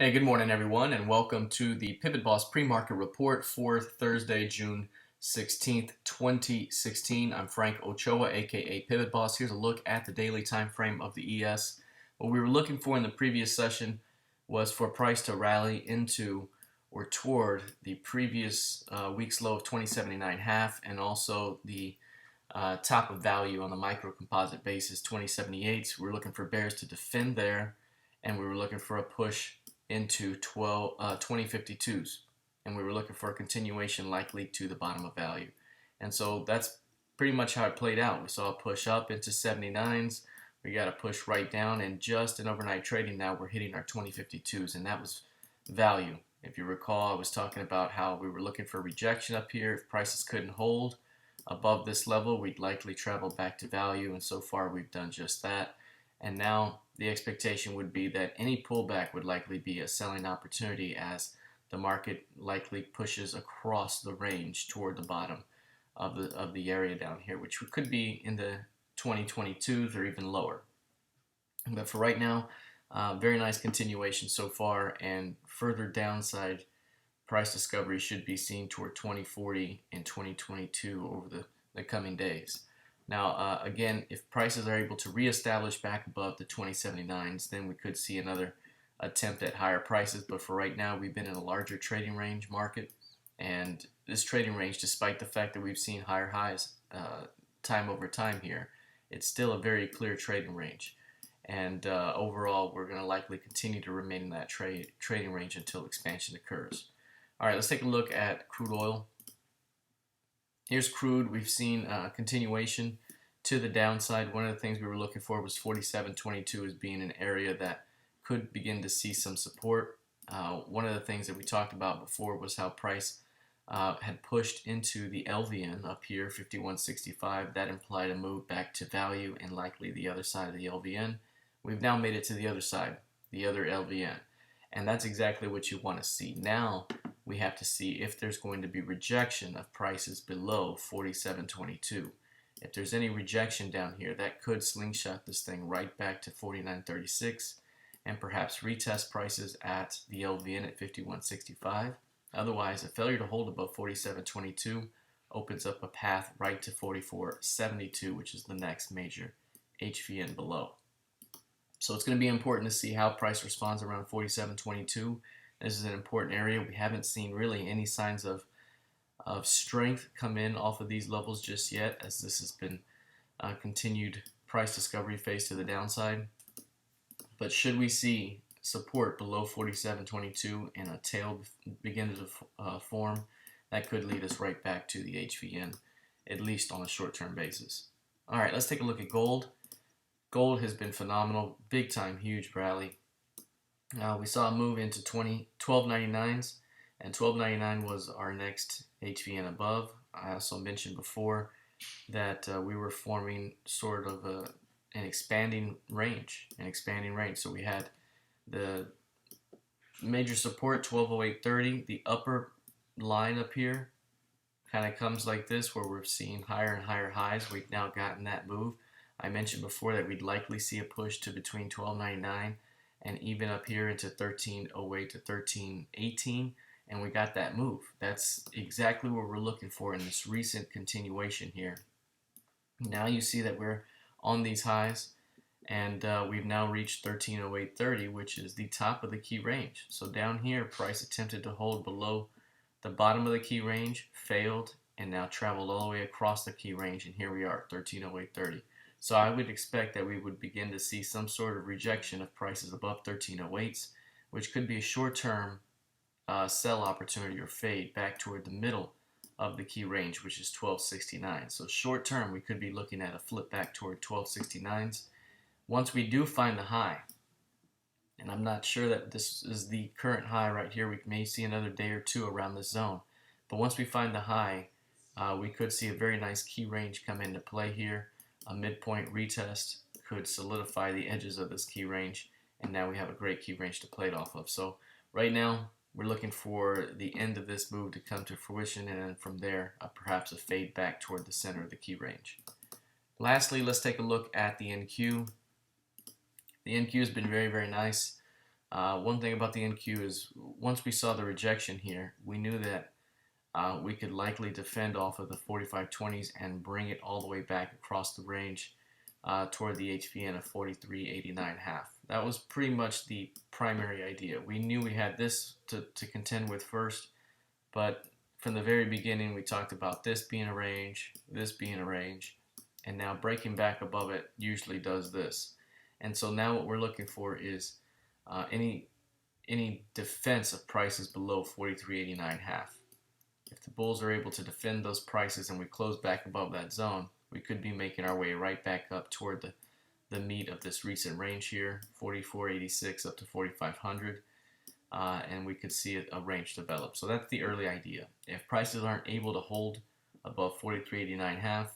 Hey, good morning, everyone, and welcome to the PivotBoss Pre-Market Report for Thursday, June 16th, 2016. I'm Frank Ochoa, aka PivotBoss. Here's a look at the daily time frame of the ES. What we were looking for in the previous session was for price to rally into or toward the previous week's low of 2079.5 and also the top of value on the micro composite basis, 2078. We're looking for bears to defend there, and we were looking for a push into 2052s, and we were looking for a continuation likely to the bottom of value. And so that's pretty much how it played out. We saw a push up into 79s, we got a push right down, and just in overnight trading now we're hitting our 2052s, and that was value. If you recall, I was talking about how we were looking for rejection up here. If prices couldn't hold above this level, we'd likely travel back to value, and so far we've done just that. And now the expectation would be that any pullback would likely be a selling opportunity as the market likely pushes across the range toward the bottom of the area down here, which could be in the 2022s or even lower. But for right now, very nice continuation so far, and further downside price discovery should be seen toward 2040 and 2022 over the coming days. Now, again, if prices are able to reestablish back above the 2079s, then we could see another attempt at higher prices. But for right now, we've been in a larger trading range market. And this trading range, despite the fact that we've seen higher highs time over time here, it's still a very clear trading range. And overall, we're going to likely continue to remain in that trading range until expansion occurs. All right, let's take a look at crude oil. Here's crude. We've seen continuation to the downside. One of the things we were looking for was 47.22 as being an area that could begin to see some support. One of the things that we talked about before was how price had pushed into the LVN up here, 51.65. That implied a move back to value and likely the other side of the LVN. We've now made it to the other side, the other LVN. And that's exactly what you want to see. Now we have to see if there's going to be rejection of prices below 47.22. If there's any rejection down here, that could slingshot this thing right back to 49.36 and perhaps retest prices at the LVN at 51.65. Otherwise, a failure to hold above 47.22 opens up a path right to 44.72, which is the next major HVN below. So it's going to be important to see how price responds around 47.22. This is an important area. We haven't seen really any signs of strength come in off of these levels just yet, as this has been continued price discovery phase to the downside. But should we see support below 47.22 and a tail begin to form, that could lead us right back to the HVN, at least on a short-term basis. All right, let's take a look at gold. Gold has been phenomenal, big time, huge rally. We saw a move into 12.99s, and 12.99 was our next HVN above. I also mentioned before that we were forming sort of an expanding range. So we had the major support 12.0830. The upper line up here kind of comes like this, where we're seeing higher and higher highs. We've now gotten that move. I mentioned before that we'd likely see a push to between 12.99 and even up here into 13.08 to 13.18, and we got that move. That's exactly what we're looking for in this recent continuation here. Now you see that we're on these highs, and we've now reached 13.0830, which is the top of the key range. So down here, price attempted to hold below the bottom of the key range, failed, and now traveled all the way across the key range, and here we are, 13.0830. So I would expect that we would begin to see some sort of rejection of prices above 13.08s, which could be a short-term sell opportunity or fade back toward the middle of the key range, which is 12.69. So short-term, we could be looking at a flip back toward 12.69s. Once we do find the high, and I'm not sure that this is the current high right here, we may see another day or two around this zone. But once we find the high, we could see a very nice key range come into play here. A midpoint retest could solidify the edges of this key range, and now we have a great key range to play it off of. So right now, we're looking for the end of this move to come to fruition, and then from there, perhaps a fade back toward the center of the key range. Lastly, let's take a look at the NQ. The NQ has been very, very nice. One thing about the NQ is once we saw the rejection here, we knew that we could likely defend off of the 45.20s and bring it all the way back across the range toward the HPN of 43.89.5. That was pretty much the primary idea. We knew we had this to contend with first, but from the very beginning we talked about this being a range, this being a range, and now breaking back above it usually does this. And so now what we're looking for is any defense of prices below 43.89.5. If the bulls are able to defend those prices and we close back above that zone, we could be making our way right back up toward the meat of this recent range here, 44.86 up to 4,500, and we could see a range develop. So that's the early idea. If prices aren't able to hold above 43.89.5,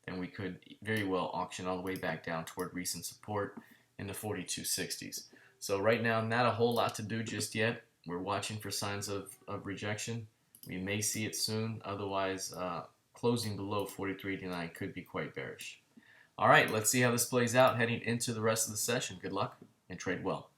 then we could very well auction all the way back down toward recent support in the 42.60s. So right now, not a whole lot to do just yet. We're watching for signs of rejection. We may see it soon. Otherwise, closing below 43.89 could be quite bearish. All right, let's see how this plays out heading into the rest of the session. Good luck and trade well.